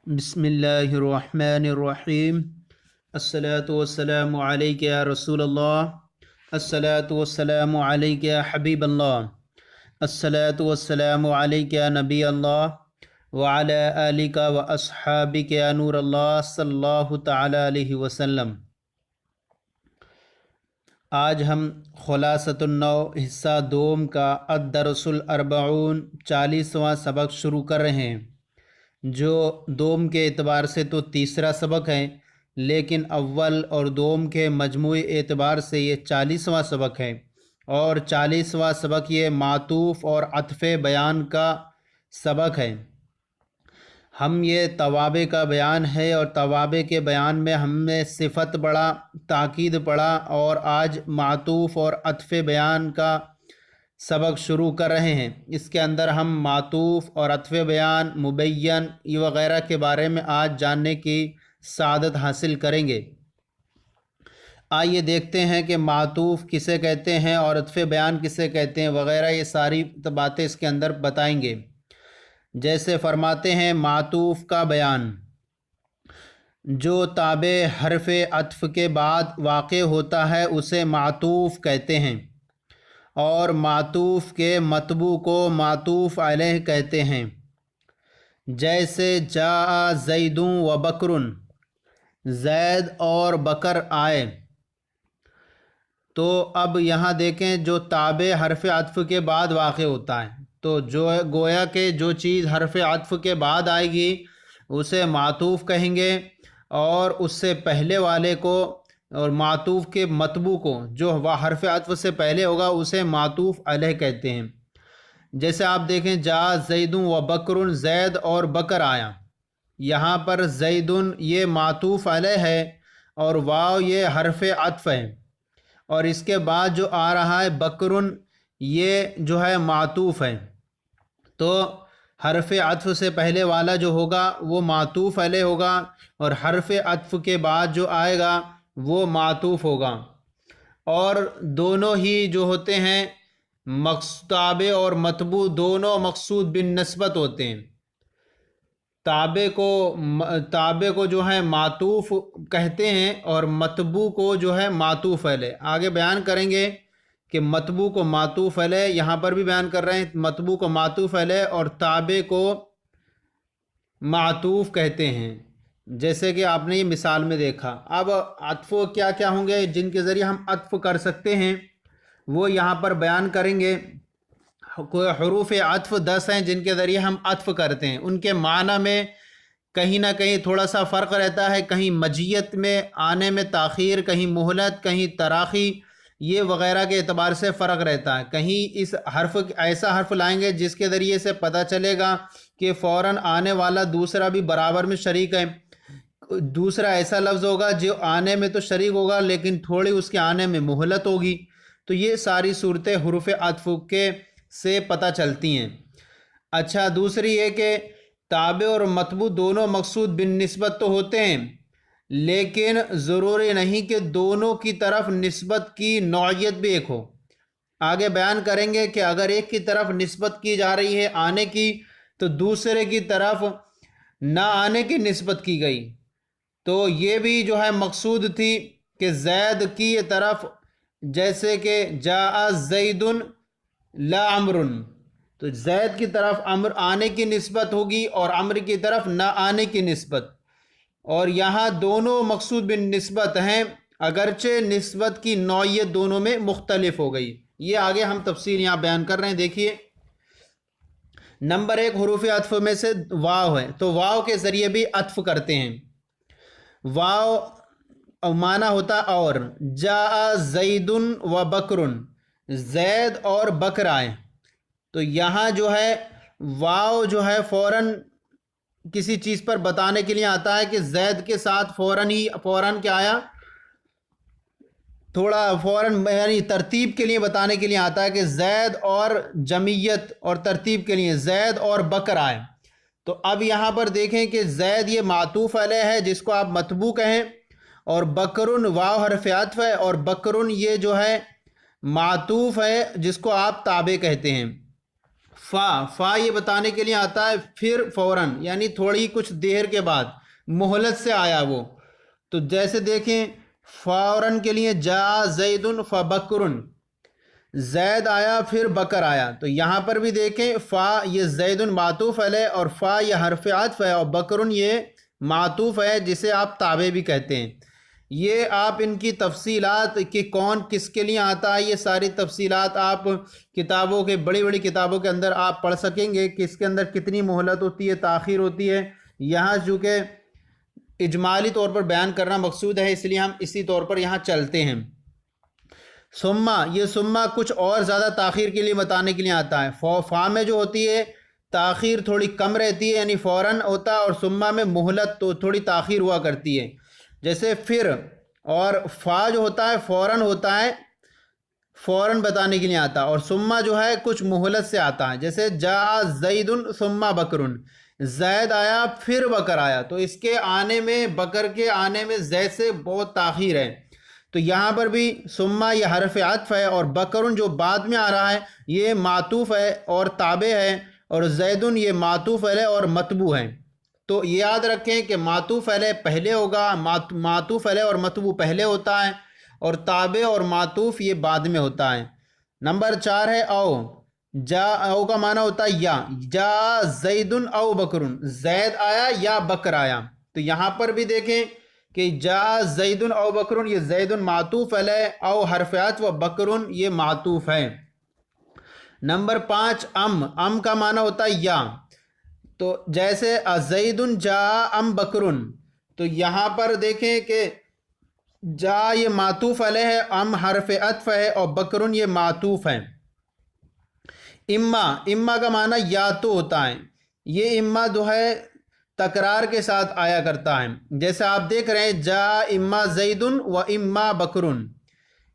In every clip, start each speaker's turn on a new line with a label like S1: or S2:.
S1: بسم اللہ الرحمن الرحیم۔ الصلاۃ والسلام علیک یا رسول اللہ، الصلاۃ والسلام علیک یا حبیب اللہ، الصلاۃ والسلام علیک یا نبی اللہ وعلی آلک و اصحابک یا نور اللہ صلی اللہ تعالی علیہ وسلم۔ آج ہم خلاصۃ النو حصہ دوم کا الدرس الاربعون 40واں سبق شروع کر رہے ہیں، جو دوم کے اعتبار سے تو تیسرا سبق ہے، لیکن اول اور دوم کے مجموعی اعتبار سے یہ 40واں سبق ہے، اور 40واں سبق یہ معطوف اور عطف بیان کا سبق ہے۔ ہم یہ توابع کا بیان ہے، اور توابع کے بیان میں ہم نے صفت پڑھا، تاکید پڑھا، اور آج معطوف اور عطف بیان کا سبق شروع کر رہے ہیں۔ اس کے اندر ہم معطوف اور عطف بیان، مبین وغیرہ کے بارے میں آج جاننے کی سعادت حاصل کریں گے۔ آئیے دیکھتے ہیں کہ معطوف کسے کہتے ہیں اور عطف بیان کسے کہتے ہیں وغیرہ، یہ ساری باتیں اس کے اندر بتائیں گے۔ جیسے فرماتے ہیں معطوف کا بیان، جو تابع حرف عطف کے بعد واقع ہوتا ہے اسے معطوف کہتے ہیں، اور معطوف کے متبوع کو معطوف علیہ کہتے ہیں۔ جیسے جاء زید و بکر، زید اور بکر آئے، تو اب یہاں دیکھیں جو تابع حرف عطف کے بعد واقع ہوتا ہے، تو جو گویا کہ جو چیز حرف عطف کے بعد آئے گی اسے معطوف کہیں گے، اور اس سے پہلے والے کو اور معطوف کے متبوع کو جو حرف عطف سے پہلے ہوگا اسے معطوف علیہ کہتے ہیں۔ جیسے آپ دیکھیں جاء زید و بکر، زید اور بکر آیا، یہاں پر زید یہ معطوف علیہ ہے اور واو یہ حرف عطف ہے، اور اس کے بعد جو آ رہا ہے بکر یہ جو ہے معطوف ہے، تو حرف عطف سے پہلے والا جو ہوگا وہ معطوف علیہ ہوگا، اور حرف عطف کے بعد جو آئے گا وہ معطوف ہوگا۔ اور دونوں ہی جو ہوتے ہیں تابع اور متبوع دونوں مقصود بالنسبت ہوتے ہیں۔ تابع کو جو ہے معطوف کہتے ہیں، اور متبوع کو جو ہے معطوف علیہ۔ آگے بیان کریں گے کہ متبوع کو معطوف علیہ، یہاں پر بھی بیان کر رہے ہیں، متبوع کو معطوف علیہ اور تابع کو معطوف کہتے ہیں، جیسے کہ آپ نے یہ مثال میں دیکھا۔ اب عطف کیا کیا ہوں گے جن کے ذریعے ہم عطف کر سکتے ہیں، وہ یہاں پر بیان کریں گے۔ حروف عطف 10 ہیں جن کے ذریعے ہم عطف کرتے ہیں، ان کے معنی میں کہیں نہ کہیں تھوڑا سا فرق رہتا ہے، کہیں مجیت میں آنے میں تاخیر، کہیں مہلت، کہیں تراخی، یہ وغیرہ کے اعتبار سے فرق رہتا ہے۔ کہیں اس ایسا حرف لائیں گے جس کے ذریعے سے پتہ چلے گا کہ فوراً آنے والا دوسرا بھی برابر میں شریک ہے، دوسرا ایسا لفظ ہوگا جو آنے میں تو شریک ہوگا لیکن تھوڑی اس کے آنے میں مہلت ہوگی، تو یہ ساری صورتیں حروف عطف کے سے پتہ چلتی ہیں۔ اچھا، دوسری یہ کہ تابع اور متبوع دونوں مقصود بالنسبت تو ہوتے ہیں، لیکن ضروری نہیں کہ دونوں کی طرف نسبت کی نوعیت بھی ایک ہو۔ آگے بیان کریں گے کہ اگر ایک کی طرف نسبت کی جا رہی ہے آنے کی، تو دوسرے کی طرف نہ آنے کی نسبت کی گئی، تو یہ بھی جو ہے مقصود تھی کہ زید کی طرف، جیسے کہ جاء زید لا عمر، تو زید کی طرف آنے کی نسبت ہوگی اور عمر کی طرف نہ آنے کی نسبت، اور یہاں دونوں مقصود بالنسبت ہیں اگرچہ نسبت کی نوعیت دونوں میں مختلف ہو گئی۔ یہ آگے ہم تفصیل یہاں بیان کر رہے ہیں۔ دیکھیے نمبر 1 حروف عطف میں سے واو ہے، تو واو کے ذریعے بھی عطف کرتے ہیں۔ واو معنی ہوتا اور، جاء زید و بکر، زید اور بکر آئے، تو یہاں جو ہے واو جو ہے فوراً کسی چیز پر بتانے کے لیے آتا ہے کہ زید کے ساتھ فوراً کیا آیا، یعنی ترتیب کے لیے بتانے کے لیے آتا ہے کہ زید اور جمعیت اور ترتیب کے لیے زید اور بکر آئے۔ تو اب یہاں پر دیکھیں کہ زید یہ معطوف علیہ ہے جس کو آپ متبوع کہیں، اور بکرن واو حرف عطف ہے، اور بکرن یہ جو ہے معطوف ہے جس کو آپ تابع کہتے ہیں۔ فا یہ بتانے کے لیے آتا ہے پھر فوراً، یعنی تھوڑی کچھ دیر کے بعد، مہلت سے آیا وہ. تو جیسے دیکھیں فوراً کے لیے جا زید فبکر، زید آیا پھر بکر آیا. تو یہاں پر بھی دیکھیں فا یہ زید معطوف علیہ اور فا یہ حرف عطف ہے اور بکر یہ معطوف ہے جسے آپ تابع بھی کہتے ہیں. یہ آپ ان کی تفصیلات کہ کون کس کے لیے آتا ہے، یہ ساری تفصیلات آپ کتابوں کے بڑی بڑی کتابوں کے اندر آپ پڑھ سکیں گے کہ اس کے اندر کتنی مہلت ہوتی ہے، تاخیر ہوتی ہے. یہاں چونکہ اجمالی طور پر بیان کرنا مقصود ہے اس لیے ہم اسی طور پر یہاں چلتے ہیں. ثم، یہ ثم کچھ اور زیادہ تاخیر کے لیے بتانے کے لیے آتا ہے. فا میں جو ہوتی ہے تاخیر تھوڑی کم رہتی ہے، یعنی فوراً ہوتا ہے، اور ثم میں مہلت تو تھوڑی تاخیر ہوا کرتی ہے. جیسے پھر، اور فا جو ہوتا ہے فوراً ہوتا ہے، فوراً بتانے کے لیے آتا ہے، اور ثم جو ہے کچھ مہلت سے آتا ہے. جیسے جا زید ثم بکر، زید آیا پھر بکر آیا. تو اس کے آنے میں، بکر کے آنے میں زید سے بہت تاخیر ہے. تو یہاں پر بھی ثم یہ حرف عطف ہے اور بکرن جو بعد میں آ رہا ہے یہ معطوف ہے اور تابع ہے، اور زیدن یہ معطوف علیہ اور متبوع ہے. تو یاد رکھیں کہ معطوف علیہ پہلے ہوگا، معطوف علیہ اور متبوع پہلے ہوتا ہے، اور تابع اور معطوف یہ بعد میں ہوتا ہے. نمبر 4 ہے او. جا او کا معنی ہوتا ہے یا، جا زید او بکر، زید آیا یا بکر آیا. تو یہاں پر بھی دیکھیں کہ جا زید او بکر، یہ زید معطوف علیہ، او حرف عطف و بکر یہ معطوف ہے. نمبر 5 ام کا معنی ہوتا ہے یا. تو جیسے زید جا ام بکر، تو یہاں پر دیکھیں کہ جا یہ معطوف علیہ ہے، ام حرف عطف ہے اور بکر یہ معطوف ہے. اما کا معنی یا تو ہوتا ہے. یہ اما جو ہے تکرار کے ساتھ آیا کرتا ہے. جیسے آپ دیکھ رہے ہیں جا اما زید و اما بکر،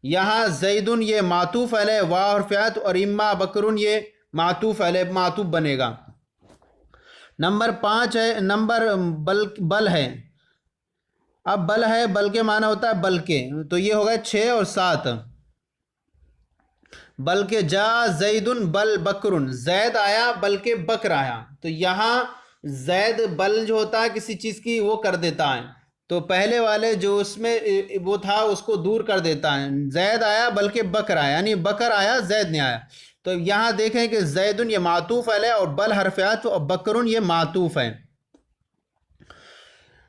S1: یہاں زید یہ معطوف علیہ واو حرف عطف اور اما بکر یہ معطوف علیہ معطوف بنے گا. نمبر 5 ہے نمبر بل ہے. اب بل ہے، بل کے معنی ہوتا ہے بلکہ، تو یہ ہوگا 6 اور 7. بلکہ جا زید بل بکر، زید آیا بلکہ بکر آیا. تو یہاں زید بل جو ہوتا ہے کسی چیز کی وہ کر دیتا ہے، تو پہلے والے جو اس میں وہ تھا اس کو دور کر دیتا ہے. زید آیا بلکہ بکر آیا، یعنی بکر آیا زید نہیں آیا. تو یہاں دیکھیں کہ زید یہ معطوف علیہ اور بل حرف عطف اور بکر یہ معطوف ہے.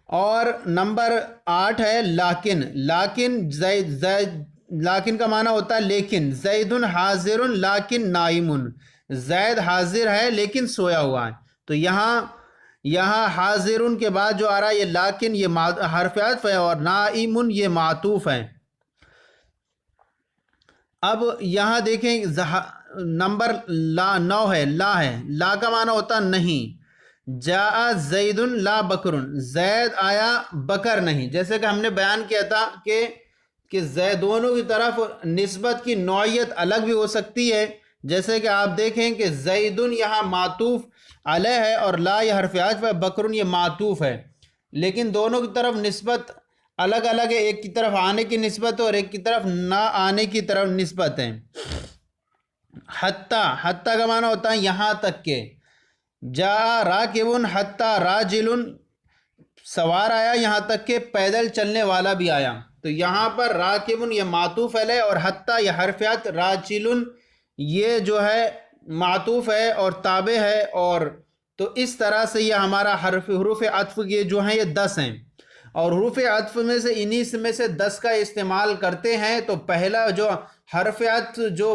S1: اور نمبر 8 ہے لاکن. لاکن کا معنی ہوتا ہے لیکن. زید حاضر لاکن نائم، زید حاضر ہے لیکن سویا ہوا ہے. تو یہاں حاضر کے بعد جو آ رہا ہے یہ لاکن یہ حرف عطف ہے اور نائم یہ معطوف ہے. اب یہاں دیکھیں نمبر 9 ہے لا ہے. لا کا معنی ہوتا نہیں. جاء زید لا بکر، زید آیا بکر نہیں. جیسے کہ ہم نے بیان کیا تھا کہ زیدونوں کی طرف نسبت کی نوعیت الگ بھی ہو سکتی ہے. جیسے کہ آپ دیکھیں کہ زیدن یہاں معطوف علیہ ہے اور لا یہ حرف عطف ہے، بکر یہ معطوف ہے، لیکن دونوں کی طرف نسبت الگ الگ ہے. ایک کی طرف آنے کی نسبت ہے اور ایک کی طرف نہ آنے کی طرف نسبت ہے. حتی کا معنی ہوتا ہے یہاں تک کہ. جا راکب حتی راجل، سوار آیا یہاں تک کہ پیدل چلنے والا بھی آیا. تو یہاں پر راکب یہ معطوف علیہ اور حتی یہ حرف عطف، راجل یہ جو ہے معطوف ہے اور تابع ہے. اور تو اس طرح سے یہ ہمارا حروف عطف یہ جو ہیں یہ 10 ہیں، اور حروف عطف میں سے انہی میں سے 10 کا استعمال کرتے ہیں. تو پہلا جو حرف عطف جو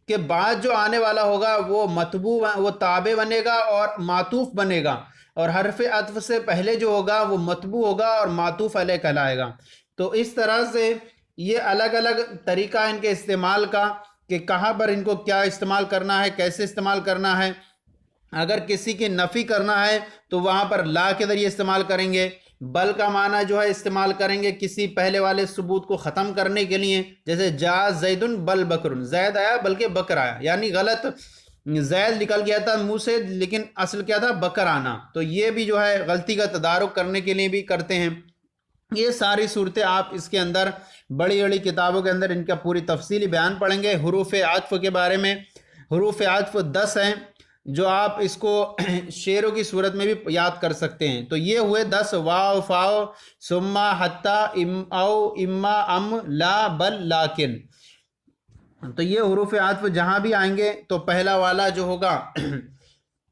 S1: کے بعد جو آنے والا ہوگا وہ متبوع، وہ تابع بنے گا اور معطوف بنے گا، اور حرف عطف سے پہلے جو ہوگا وہ متبوع ہوگا اور معطوف علیہ کہلائے گا. تو اس طرح سے یہ الگ الگ طریقہ ان کے استعمال کا کہ کہاں پر ان کو کیا استعمال کرنا ہے، کیسے استعمال کرنا ہے. اگر کسی کی نفی کرنا ہے تو وہاں پر لا کے ذریعے استعمال کریں گے. بل کا معنی جو ہے استعمال کریں گے کسی پہلے والے ثبوت کو ختم کرنے کے لیے. جیسے جا زید بل بکر، زید آیا بلکہ بکر آیا، یعنی غلط زید نکل گیا تھا منہ سے لیکن اصل کیا تھا بکر آنا. تو یہ بھی جو ہے غلطی کا تدارک کرنے کے لیے بھی کرتے ہیں. یہ ساری صورتیں آپ اس کے اندر بڑی بڑی کتابوں کے اندر ان کا پوری تفصیلی بیان پڑھیں گے. حروف عطف کے بارے میں حروف عطف 10 ہیں. جو آپ اس کو شعروں کی صورت میں بھی یاد کر سکتے ہیں۔ تو یہ ہوئے 10 واو فاو ثم حتی ام او اما ام لا بل لیکن۔ تو یہ حروف عطف جہاں بھی آئیں گے تو پہلا والا جو ہوگا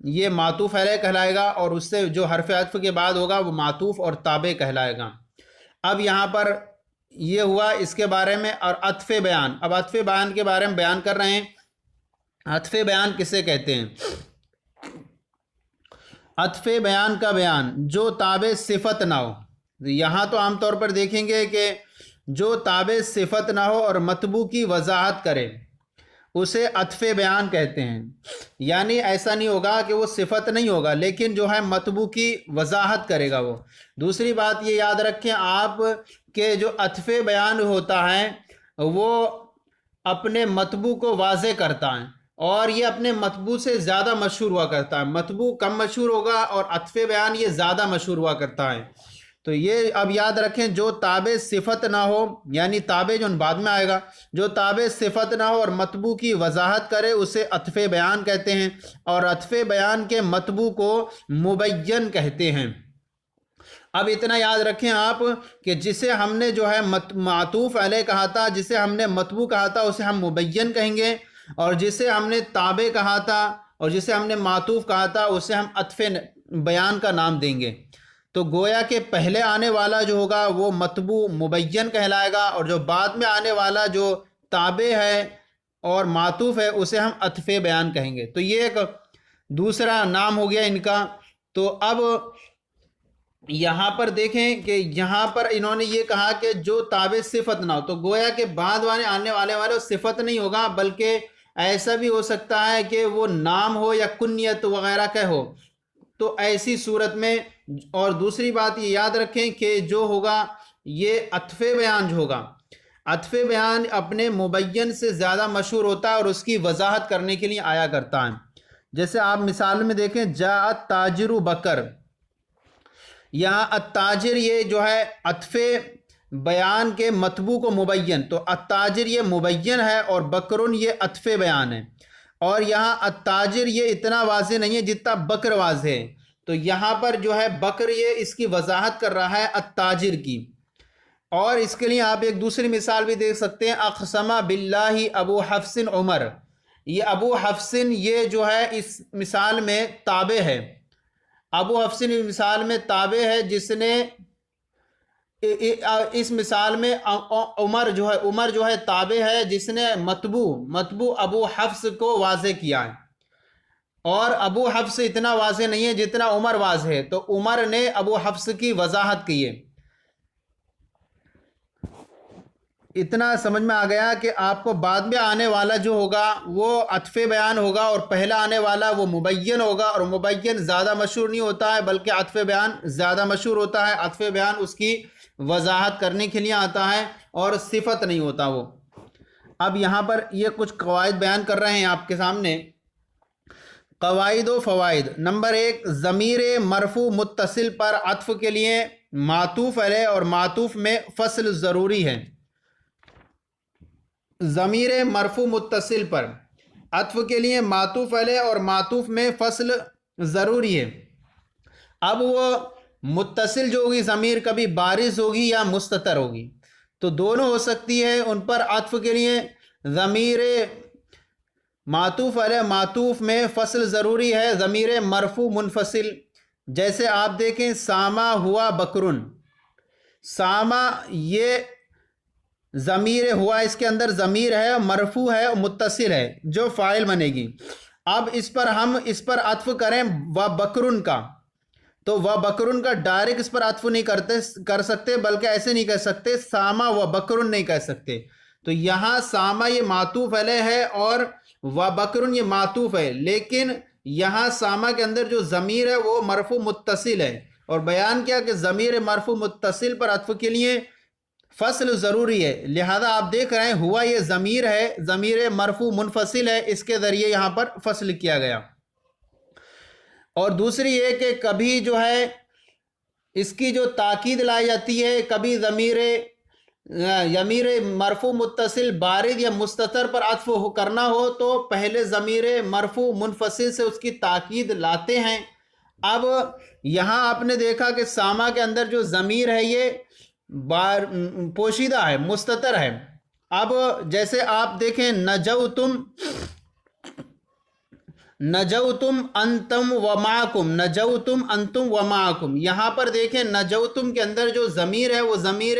S1: یہ معطوف علیہ کہلائے گا، اور اس سے جو حرف عطف کے بعد ہوگا وہ معطوف اور تابع کہلائے گا۔ اب یہاں پر یہ ہوا اس کے بارے میں، اور عطف بیان، اب عطف بیان کے بارے میں بیان کر رہے ہیں۔ عطف بیان کسے کہتے ہیں؟ عطف بیان کا بیان جو تابع صفت نہ ہو۔ یہاں تو عام طور پر دیکھیں گے کہ جو تابع صفت نہ ہو اور مطبوع کی وضاحت کرے اسے عطف بیان کہتے ہیں۔ یعنی ایسا نہیں ہوگا کہ وہ صفت نہیں ہوگا لیکن جو ہے مطبوع کی وضاحت کرے گا وہ۔ دوسری بات یہ یاد رکھیں آپ کہ جو عطف بیان ہوتا ہے وہ اپنے مطبوع کو واضح کرتا ہے، اور یہ اپنے مطبوع سے زیادہ مشہور ہوا کرتا ہے۔ مطبوع کم مشہور ہوگا اور عطف بیان یہ زیادہ مشہور ہوا کرتا ہے۔ تو یہ اب یاد رکھیں جو تابع صفت نہ ہو، یعنی تابع جو بعد میں آئے گا، جو تابع صفت نہ ہو اور مطبوع کی وضاحت کرے اسے عطف بیان کہتے ہیں، اور عطف بیان کے مطبوع کو مبین کہتے ہیں۔ اب اتنا یاد رکھیں آپ کہ جسے ہم نے جو ہے معطوف علیہ کہا تھا، جسے ہم نے مطبوع کہا تھا اسے ہم مبین کہیں گے، اور جسے ہم نے تابع کہا تھا اور جسے ہم نے معطوف کہا تھا اسے ہم عطف بیان کا نام دیں گے۔ تو گویا کہ پہلے آنے والا جو ہوگا وہ مطبوع مبین کہلائے گا، اور جو بعد میں آنے والا جو تابع ہے اور معطوف ہے اسے ہم عطف بیان کہیں گے۔ تو یہ ایک دوسرا نام ہو گیا ان کا۔ تو اب یہاں پر دیکھیں کہ یہاں پر انہوں نے یہ کہا کہ جو تابع صفت نہ ہو، تو گویا کہ بعد آنے والے صفت نہیں ہوگا، بلکہ ایسا بھی ہو سکتا ہے کہ وہ نام ہو یا کنیت وغیرہ کا ہو۔ تو ایسی صورت میں، اور دوسری بات یہ یاد رکھیں کہ جو ہوگا یہ عطف بیان جو ہوگا، عطف بیان اپنے مبین سے زیادہ مشہور ہوتا ہے اور اس کی وضاحت کرنے کے لیے آیا کرتا ہے۔ جیسے آپ مثال میں دیکھیں جاء التاجر بکر، یہاں التاجر یہ جو ہے عطف بیان کے مطبوع کو مبین، تو التاجر یہ مبین ہے اور بکرن یہ عطف بیان ہے، اور یہاں التاجر یہ اتنا واضح نہیں ہے جتنا بکر واضح ہے۔ تو یہاں پر جو ہے بکر یہ اس کی وضاحت کر رہا ہے التاجر کی۔ اور اس کے لیے آپ ایک دوسری مثال بھی دیکھ سکتے ہیں، اقسم باللہ ابو حفص عمر، یہ ابو حفص یہ جو ہے اس مثال میں تابع ہے۔ ابو حفص اس مثال میں تابع ہے، جس نے اس مثال میں عمر جو ہے تابع ہے جس نے مطبوع ابو حفص کو واضح کیا ہے، اور ابو حفص اتنا واضح نہیں ہے جتنا عمر واضح ہے، تو عمر نے ابو حفص کی وضاحت کی ہے۔ اتنا سمجھ میں آ گیا کہ آپ کو بعد میں آنے والا جو ہوگا وہ عطف بیان ہوگا، اور پہلا آنے والا وہ مبین ہوگا، اور مبین زیادہ مشہور نہیں ہوتا ہے بلکہ عطف بیان زیادہ مشہور ہوتا ہے۔ عطف بیان اس کی وضاحت کرنے کے لیے آتا ہے اور صفت نہیں ہوتا وہ۔ اب یہاں پر یہ کچھ قواعد بیان کر رہے ہیں آپ کے سامنے، قواعد و فوائد۔ نمبر 1، ضمیر مرفوع متصل پر عطف کے لیے معطوف علیہ اور معطوف میں فصل ضروری ہے۔ ضمیر مرفوع متصل پر عطف کے لیے معطوف علیہ اور معطوف میں فصل ضروری ہے۔ اب وہ متصل جو ہوگی ضمیر کبھی بارز ہوگی یا مستتر ہوگی، تو دونوں ہو سکتی ہے۔ ان پر عطف کے لیے ضمیر معطوف علیہ معطوف میں فصل ضروری ہے، ضمیر مرفوع منفصل۔ جیسے آپ دیکھیں ساما ہوا بکرن، ساما یہ ضمیر ہوا، اس کے اندر ضمیر ہے، مرفوع ہے، متصل ہے، جو فاعل بنے گی۔ اب ہم اس پر عطف کریں و بکرن کا، تو و بکرن کا ڈائریکٹ اس پر عطف نہیں کر سکتے، بلکہ ایسے نہیں کہہ سکتے ساما و بکرن نہیں کہہ سکتے۔ تو یہاں ساما یہ معطوف علیہ ہے اور و بکرن یہ معطوف ہے، لیکن یہاں ساما کے اندر جو ضمیر ہے وہ مرفوع متصل ہے، اور بیان کیا کہ ضمیر مرفوع متصل پر عطف کے لیے فصل ضروری ہے، لہذا آپ دیکھ رہے ہیں ہوا یہ ضمیر ہے، ضمیر مرفوع منفصل ہے، اس کے ذریعے یہاں پر فصل کیا گیا۔ اور دوسری یہ کہ کبھی جو ہے اس کی جو تاکید لائی جاتی ہے، کبھی ضمیر ضمیر مرفوع متصل بارز یا مستتر پر عطف کرنا ہو تو پہلے ضمیر مرفوع منفصل سے اس کی تاکید لاتے ہیں۔ اب یہاں آپ نے دیکھا کہ ساما کے اندر جو ضمیر ہے یہ پوشیدہ ہے، مستتر ہے۔ اب جیسے آپ دیکھیں نجوتم انتم ومعکم، نجوتم انتم ومعکم، یہاں پر دیکھیں نجوتم کے اندر جو ضمیر ہے وہ ضمیر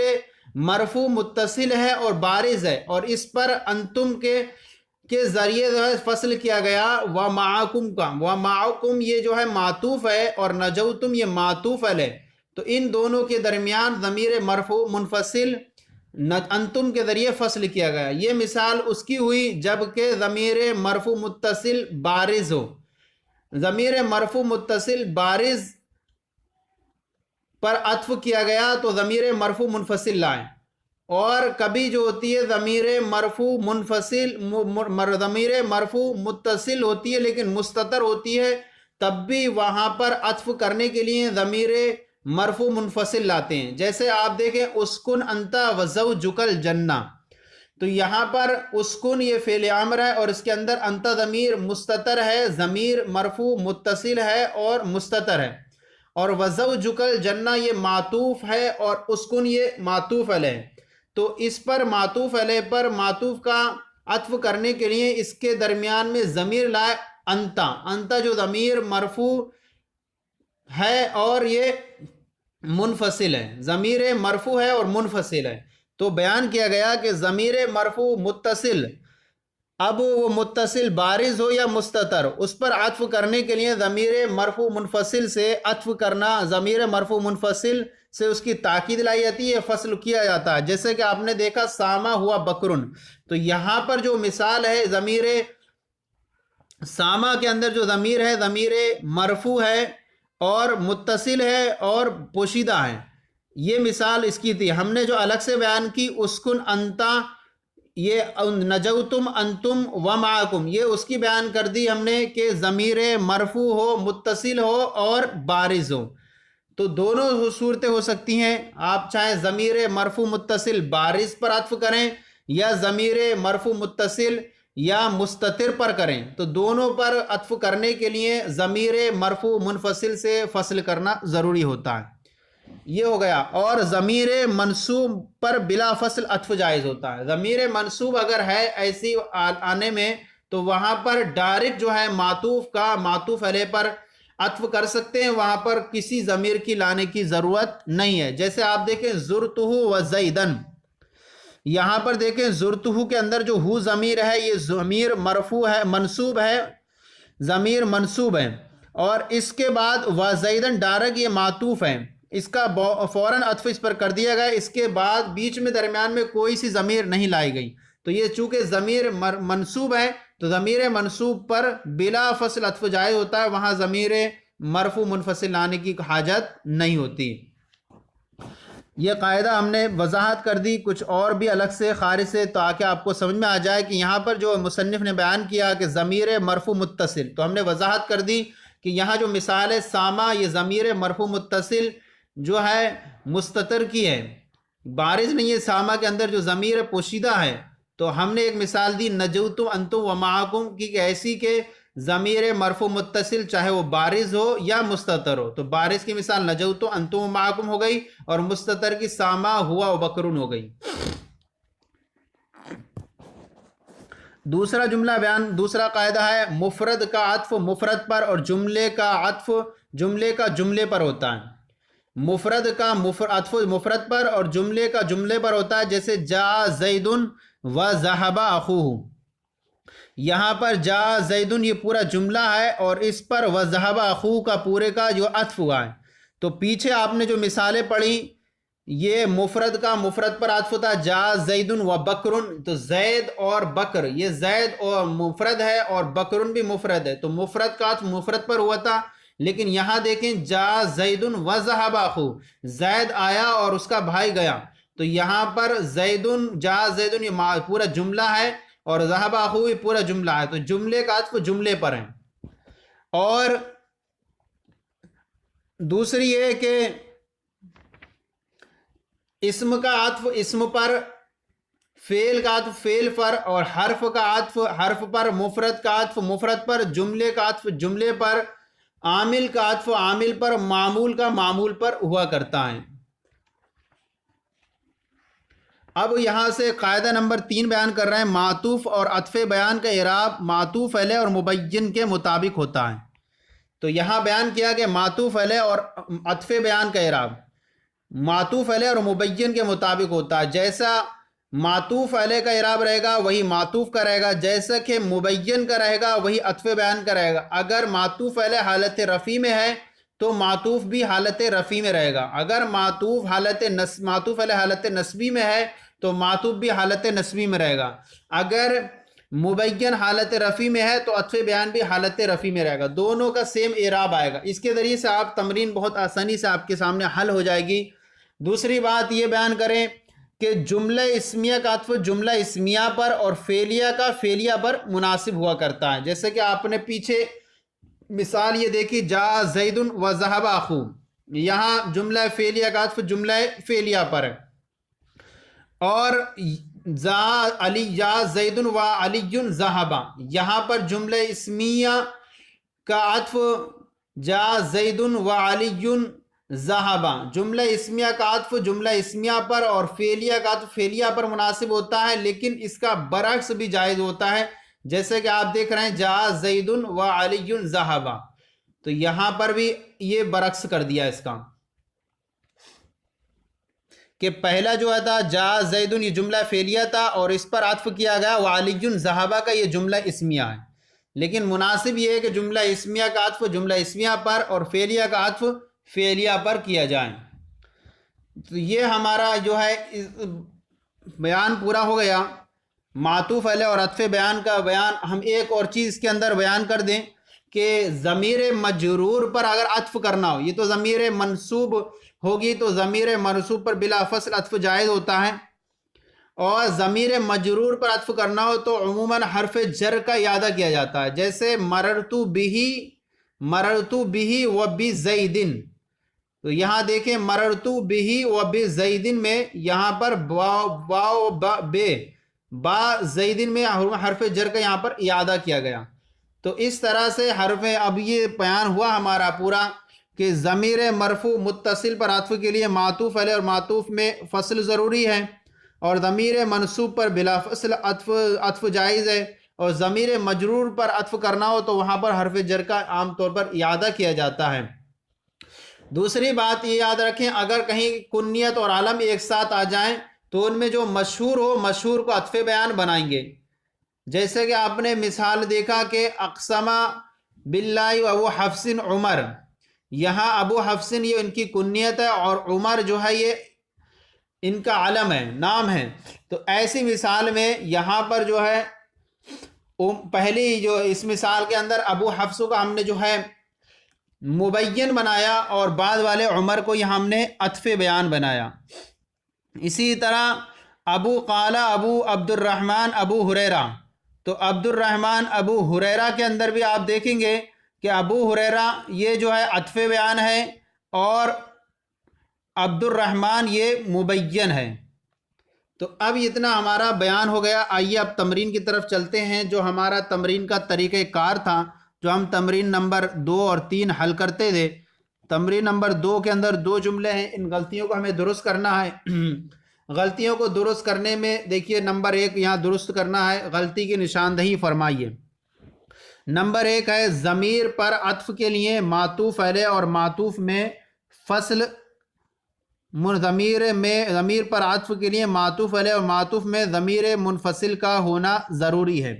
S1: مرفوع متصل ہے اور بارز ہے، اور اس پر انتم کے ذریعے جو ہے فصل کیا گیا ومعکم کا، ومعکم یہ جو ہے معطوف ہے اور نجوتم یہ معطوف ہے، تو ان دونوں کے درمیان ضمیر مرفوع منفصل انتم کے ذریعے فصل کیا گیا۔ یہ مثال اس کی ہوئی جب کہ ضمیر مرفوع متصل بارز ہو۔ ضمیر مرفوع متصل بارز پر عطف کیا گیا تو ضمیر مرفوع منفصل لائیں، اور کبھی جو ہوتی ہے ضمیر مرفوع متصل ہوتی ہے لیکن مستتر ہوتی ہے، تب بھی وہاں پر عطف کرنے کے لیے ضمیر مرفوع منفصل لاتے ہیں۔ جیسے آپ دیکھیں اسکن انت وزوجک الجنہ، تو یہاں پر اسکن یہ فعل امر ہے اور اس کے اندر انت ضمیر مستتر ہے، ضمیر مرفوع متصل ہے اور مستتر ہے، اور وزوجک الجنہ یہ معطوف ہے اور اسکن یہ معطوف علیہ، تو اس پر معطوف علیہ پر معطوف کا عطف کرنے کے لیے اس کے درمیان میں ضمیر لائے انت جو ضمیر مرفوع ہے اور یہ منفصل ہے، ضمیر مرفوع ہے اور منفصل ہے، تو بیان کیا گیا کہ ضمیر مرفوع متصل، اب وہ متصل بارز ہو یا مستتر، اس پر عطف کرنے کے لیے ضمیر مرفوع منفصل سے عطف کرنا، ضمیر مرفوع منفصل سے اس کی تاکید لائی جاتی ہے، فصل کیا جاتا ہے۔ جیسے کہ آپ نے دیکھا ساما ہوا بکرن، تو یہاں پر جو مثال ہے ضمیر ساما کے اندر جو ضمیر ہے ضمیر مرفوع ہے اور متصل ہے اور پوشیدہ ہے، یہ مثال اس کی تھی۔ ہم نے جو الگ سے بیان کی اسکن انتا، یہ نجوتم انتم ومعکم، یہ اس کی بیان کر دی ہم نے کہ ضمیر مرفوع ہو، متصل ہو اور بارز ہو، تو دونوں صورتیں ہو سکتی ہیں۔ آپ چاہیں ضمیر مرفوع متصل بارز پر عطف کریں یا ضمیر مرفوع متصل یا مستتر پر کریں، تو دونوں پر عطف کرنے کے لیے ضمیر مرفوع منفصل سے فصل کرنا ضروری ہوتا ہے، یہ ہو گیا۔ اور ضمیر منصوب پر بلا فصل عطف جائز ہوتا ہے۔ ضمیر منصوب اگر ہے ایسی آنے میں تو وہاں پر ڈائریکٹ جو ہے معطوف کا معطوف علیہ پر عطف کر سکتے ہیں، وہاں پر کسی ضمیر کی لانے کی ضرورت نہیں ہے۔ جیسے آپ دیکھیں زرتہ وزیدن، یہاں پر دیکھیں زرتہ کے اندر جو ہو ضمیر ہے یہ ضمیر مرفوع ہے، منصوب ہے، ضمیر منصوب ہے، اور اس کے بعد وزیدن ڈائریکٹ یہ معطوف ہے، اس کا فوراً عطف اس پر کر دیا گیا، اس کے بعد بیچ میں درمیان میں کوئی سی ضمیر نہیں لائی گئی، تو یہ چونکہ ضمیر منصوب ہے تو ضمیر منصوب پر بلا فصل عطف جائز ہوتا ہے، وہاں ضمیر مرفوع منفصل لانے کی حاجت نہیں ہوتی۔ یہ قاعدہ ہم نے وضاحت کر دی کچھ اور بھی الگ سے خارج سے، تاکہ آپ کو سمجھ میں آ جائے کہ یہاں پر جو مصنف نے بیان کیا کہ ضمیر مرفوع متصل، تو ہم نے وضاحت کر دی کہ یہاں جو مثال ہے ساما، یہ ضمیر مرفوع متصل جو ہے مستتر کی ہے، بارز نہیں ہے، ساما کے اندر جو ضمیر پوشیدہ ہے، تو ہم نے ایک مثال دی نجوتم انتم ومعکم کی، ایسی کہ ضمیر مرفوع متصل چاہے وہ بارز ہو یا مستتر ہو، تو بارز کی مثال نجوتم انتم ومعکم ہو گئی اور مستتر کی ساما ہوا وبکرن ہو گئی۔ دوسرا جملہ بیان، دوسرا قاعدہ ہے مفرد کا عطف مفرد پر اور جملے کا عطف جملے کا جملے پر ہوتا ہے۔ مفرد کا عطف مفرد پر اور جملے کا جملے پر ہوتا ہے، جیسے جا زید و ذهب اخوہ، یہاں پر جا زیدن یہ پورا جملہ ہے اور اس پر وذهب اخوہ کا پورے کا جو عطف ہوا ہے، تو پیچھے آپ نے جو مثالیں پڑھی یہ مفرد کا مفرد پر عطف تھا، جا زیدن و بکرن، تو زید اور بکر، یہ زید اور مفرد ہے اور بکرن بھی مفرد ہے، تو مفرد کا عطف مفرد پر ہوا تھا، لیکن یہاں دیکھیں جا زیدن و ذهب اخوہ، زید آیا اور اس کا بھائی گیا، تو یہاں پر زیدن جا زیدن یہ پورا جملہ ہے اور ذهب اخوہ یہ پورا جملہ ہے، تو جملے کا عطف جملے پر ہے۔ اور دوسری یہ کہ اسم کا عطف اسم پر، فعل کا عطف فعل پر، اور حرف کا عطف حرف پر، مفرد کا عطف مفرد پر، جملے کا عطف جملے پر، عامل کا عطف عامل پر، معمول کا معمول پر ہوا کرتا ہے۔ اب یہاں سے قاعدہ نمبر 3 بیان کر رہے ہیں، معطوف اور عطف بیان کا اعراب معطوف علیہ اور مبین کے مطابق ہوتا ہے۔ تو یہاں بیان کیا کہ معطوف علیہ اور عطف بیان کا اعراب معطوف علیہ اور مبین کے مطابق ہوتا ہے۔ جیسا معطوف علیہ کا اعراب رہے گا وہی معطوف کا رہے گا، جیسا کہ مبین کا رہے گا وہی عطف بیان کا رہے گا۔ اگر معطوف علیہ حالت رفع میں ہے تو معطوف بھی حالت رفع میں رہے گا، اگر معطوف علیہ حالت نصبی میں ہے تو معطوف بھی حالت نصبی میں رہے گا، اگر مبین حالت رفع میں ہے تو عطف بیان بھی حالت رفع میں رہے گا، دونوں کا سیم اعراب آئے گا۔ اس کے ذریعے سے آپ تمرین بہت آسانی سے آپ کے سامنے حل ہو جائے گی۔ دوسری بات یہ بیان کریں کہ جملہ اسمیہ کا عطف جملہ اسمیہ پر اور فعلیہ کا فعلیہ پر مناسب ہوا کرتا ہے۔ جیسے کہ آپ نے پیچھے مثال یہ دیکھی، جاء زید و ذهب اخو، یہاں جملہ فعلیہ کا عطف جملہ فعلیہ پر ہے، اور جاء زید و علی ذهب، یہاں پر جملہ اسمیہ کا عطف جاء زید و علی ذهب، جملہ اسمیہ کا عطف جملہ اسمیہ پر اور فعلیہ کا عطف فعلیہ پر مناسب ہوتا ہے، لیکن اس کا برعکس بھی جائز ہوتا ہے۔ جیسے کہ آپ دیکھ رہے ہیں جاء زید و علی ذهب، تو یہاں پر بھی یہ برعکس کر دیا اس کا، کہ پہلا جو تھا جاء زید یہ جملہ فعلیہ تھا اور اس پر عطف کیا گیا وعلی ذهب کا یہ جملہ اسمیہ ہے، لیکن مناسب یہ ہے کہ جملہ اسمیہ کا عطف جملہ اسمیہ پر اور فعلیہ کا عطف فعلیہ پر کیا جائے۔ تو یہ ہمارا جو ہے بیان پورا ہو گیا معطوف علیہ اور عطف بیان کا بیان۔ ہم ایک اور چیز کے اندر بیان کر دیں کہ ضمیر مجرور پر اگر عطف کرنا ہو، یہ تو ضمیر منصوب ہوگی تو ضمیر منصوب پر بلا فصل عطف جائز ہوتا ہے، اور ضمیر مجرور پر عطف کرنا ہو تو عموماً حرف جر کا اعادہ کیا جاتا ہے۔ جیسے مررت بہ و بزید، تو یہاں دیکھیں مررت بہ و بزید میں یہاں پر با زیدن میں حرف جر کا یہاں پر اعادہ کیا گیا۔ تو اس طرح سے اب یہ بیان ہوا ہمارا پورا کہ ضمیر مرفوع متصل پر عطف کے لیے معطوف علیہ اور معطوف میں فصل ضروری ہے، اور ضمیر منصوب پر بلا فصل عطف جائز ہے، اور ضمیر مجرور پر عطف کرنا ہو تو وہاں پر حرف جر کا عام طور پر اعادہ کیا جاتا ہے۔ دوسری بات یہ یاد رکھیں، اگر کہیں کنیت اور علم ایک ساتھ آ جائیں تو ان میں جو مشہور ہو مشہور کو عطف بیان بنائیں گے۔ جیسے کہ آپ نے مثال دیکھا کہ اقسم باللہ و ابو حفص عمر، یہاں ابو حفص یہ ان کی کنیت ہے اور عمر جو ہے یہ ان کا علم ہے، نام ہے۔ تو ایسی مثال میں یہاں پر جو ہے پہلی جو اس مثال کے اندر ابو حفص کا ہم نے جو ہے مبین بنایا اور بعد والے عمر کو یہاں ہم نے عطف بیان بنایا۔ اسی طرح ابو قال ابو عبد الرحمن ابو ہریرہ، تو عبد الرحمن ابو ہریرہ کے اندر بھی آپ دیکھیں گے کہ ابو ہریرہ یہ جو ہے عطف بیان ہے اور عبد الرحمن یہ مبین ہے۔ تو اب اتنا ہمارا بیان ہو گیا۔ آئیے اب تمرین کی طرف چلتے ہیں، جو ہمارا تمرین کا طریقہ کار تھا، جو ہم تمرین نمبر 2 اور 3 حل کرتے تھے۔ تمرین نمبر 2 کے اندر 2 جملے ہیں، ان غلطیوں کو ہمیں درست کرنا ہے۔ غلطیوں کو درست کرنے میں دیکھیے نمبر 1 یہاں درست کرنا ہے، غلطی کی نشاندہی فرمائیے۔ نمبر 1 ہے ضمیر پر عطف کے لیے معطوف علیہ اور معطوف میں فصل، ضمیر پر عطف کے لیے معطوف علیہ اور معطوف میں ضمیر منفصل کا ہونا ضروری ہے۔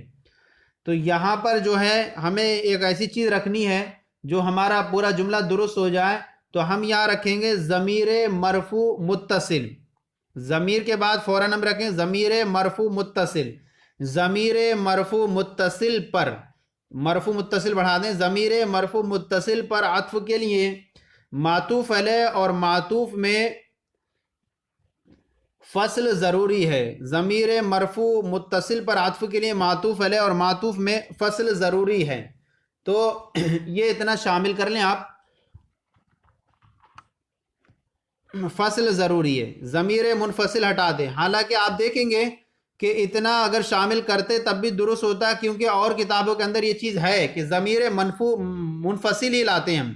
S1: تو یہاں پر جو ہے ہمیں ایک ایسی چیز رکھنی ہے جو ہمارا پورا جملہ درست ہو جائے، تو ہم یہاں رکھیں گے ضمیر مرفوع متصل، ضمیر کے بعد فوراً ہم رکھیں ضمیر مرفوع متصل، ضمیر مرفوع متصل پر، مرفوع متصل بڑھا دیں، ضمیر مرفوع متصل پر عطف کے لیے معطوف علیہ اور معطوف میں فصل ضروری ہے۔ ضمیر مرفوع متصل پر عطف کے لیے معطوف علیہ اور معطوف میں فصل ضروری ہے۔ تو یہ اتنا شامل کر لیں آپ۔ فصل ضروری ہے، ضمیر منفصل ہٹا دیں۔ حالانکہ آپ دیکھیں گے کہ اتنا اگر شامل کرتے تب بھی درست ہوتا، کیونکہ اور کتابوں کے اندر یہ چیز ہے کہ ضمیر منفصل ہی لاتے ہیں ہم،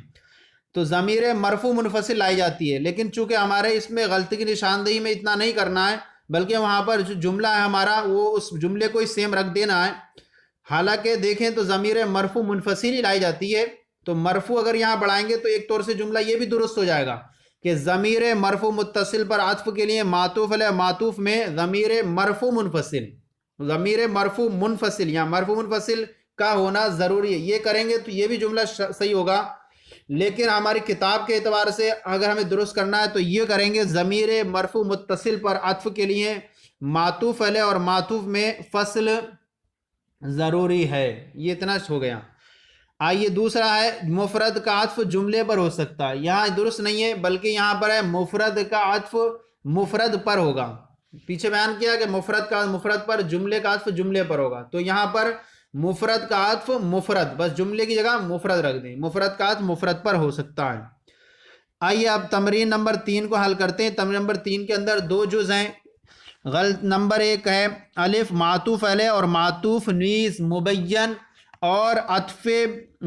S1: تو ضمیر مرفوع منفصل لائی جاتی ہے، لیکن چونکہ ہمارے اس میں غلطی کی نشاندہی میں اتنا نہیں کرنا ہے، بلکہ وہاں پر جو جملہ ہے ہمارا وہ اس جملے کو ہی سیم رکھ دینا ہے۔ حالانکہ دیکھیں تو ضمیر مرفوع منفصل ہی لائی جاتی ہے، تو مرفوع اگر یہاں بڑھائیں گے تو ایک طور سے جملہ یہ بھی درست ہو جائے گا کہ ضمیر مرفوع متصل پر عطف کے لیے معطوف علیہ معطوف میں ضمیر مرفوع منفصل، ضمیر مرفوع منفصل یا مرفوع منفصل کا ہونا ضروری ہے۔ یہ کریں گے تو یہ بھی جملہ صحیح ہوگا، لیکن ہماری کتاب کے اعتبار سے اگر ہمیں درست کرنا ہے تو یہ کریں گے ضمیر مرفوع متصل پر عطف کے لیے معطوف علیہ اور معطوف میں فصل ضروری ہے۔ یہ اتنا ہو گیا۔ آئیے دوسرا ہے مفرد کا عطف جملے پر ہو سکتا ہے، یہاں درست نہیں ہے، بلکہ یہاں پر ہے مفرد کا عطف مفرد پر ہوگا۔ پیچھے بیان کیا کہ مفرد پر، جملے کا عطف جملے پر ہوگا، تو یہاں پر مفرد کا عطف مفرد، بس جملے کی جگہ مفرد رکھ دیں، مفرد کا عطف مفرد پر ہو سکتا ہے۔ آئیے اب تمرین نمبر 3 کو حل کرتے ہیں۔ تمرین نمبر 3 کے اندر 2 جز ہیں۔ غلط نمبر 1 ہے الف معطوف علیہ اور معطوف نیز مبین اور عطف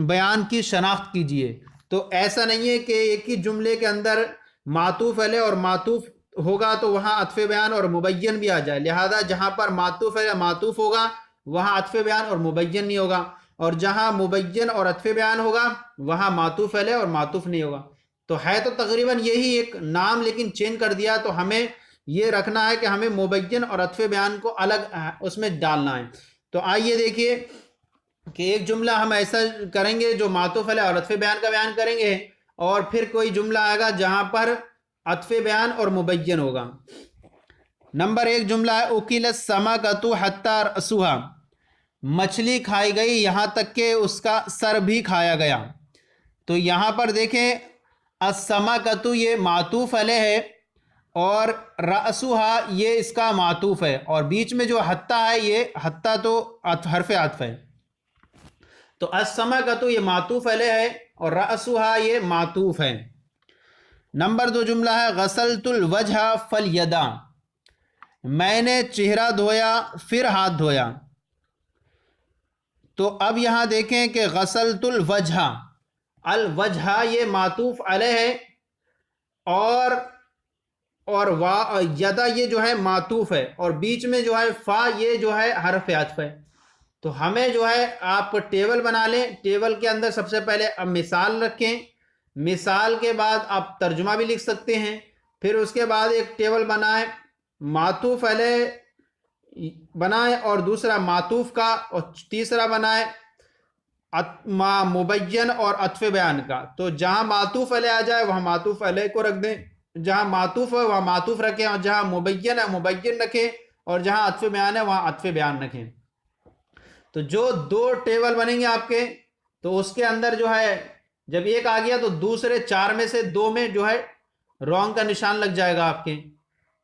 S1: بیان کی شناخت کیجیے۔ تو ایسا نہیں ہے کہ ایک ہی جملے کے اندر معطوف علیہ اور معطوف ہوگا تو وہاں عطف بیان اور مبین بھی آ جائے، لہذا جہاں پر معطوف علیہ معطوف ہوگا وہاں عطف بیان اور مبین نہیں ہوگا، اور جہاں مبین اور عطف بیان ہوگا وہاں معطوف علیہ اور معطوف نہیں ہوگا۔ تو ہے تو تقریباً یہی ایک نام، لیکن چینج کر دیا، تو ہمیں یہ رکھنا ہے کہ ہمیں مبین اور عطف بیان کو الگ اس میں ڈالنا ہے۔ تو آئیے دیکھیے کہ ایک جملہ ہم ایسا کریں گے جو معطوف علیہ اور عطف بیان کا بیان کریں گے، اور پھر کوئی جملہ آئے گا جہاں پر عطف بیان اور مبین ہوگا۔ نمبر 1 جملہ ہے اکل السمکۃ حتی رأسها، مچھلی کھائی گئی یہاں تک کہ اس کا سر بھی کھایا گیا۔ تو یہاں پر دیکھیں السمکۃ یہ معطوف علیہ ہے اور رأسها یہ اس کا معطوف ہے، اور بیچ میں جو حتی ہے یہ حتی تو حرف عطف ہے، تو السمکۃ یہ معطوف علیہ ہے اور رأسها یہ معطوف ہے۔ نمبر 2 جملہ ہے غسلت الوجہ فالیدا، میں نے چہرہ دھویا پھر ہاتھ دھویا۔ تو اب یہاں دیکھیں کہ غسلت الوجہ، الوجہ یہ معطوف علیہ ہے، اور یدا یہ جو ہے معطوف ہے، اور بیچ میں جو ہے فا یہ جو ہے حرف عطف ہے۔ تو ہمیں جو ہے آپ ٹیبل بنا لیں، ٹیبل کے اندر سب سے پہلے اب مثال رکھیں، مثال کے بعد آپ ترجمہ بھی لکھ سکتے ہیں، پھر اس کے بعد ایک ٹیبل بنائیں، معطوف علیہ بنائیں اور دوسرا معطوف کا، اور تیسرا بنائیں مبین اور عطف بیان کا۔ تو جہاں معطوف علیہ آ جائے وہاں معطوف علیہ کو رکھ دیں، جہاں معطوف ہے وہاں معطوف رکھیں، اور جہاں مبین ہے مبین رکھیں، اور جہاں عطف بیان ہے وہاں عطف بیان رکھیں۔ تو جو 2 ٹیبل بنیں گے آپ کے، تو اس کے اندر جو ہے جب ایک آ گیا تو دوسرے 4 میں سے 2 میں جو ہے رونگ کا نشان لگ جائے گا آپ کے۔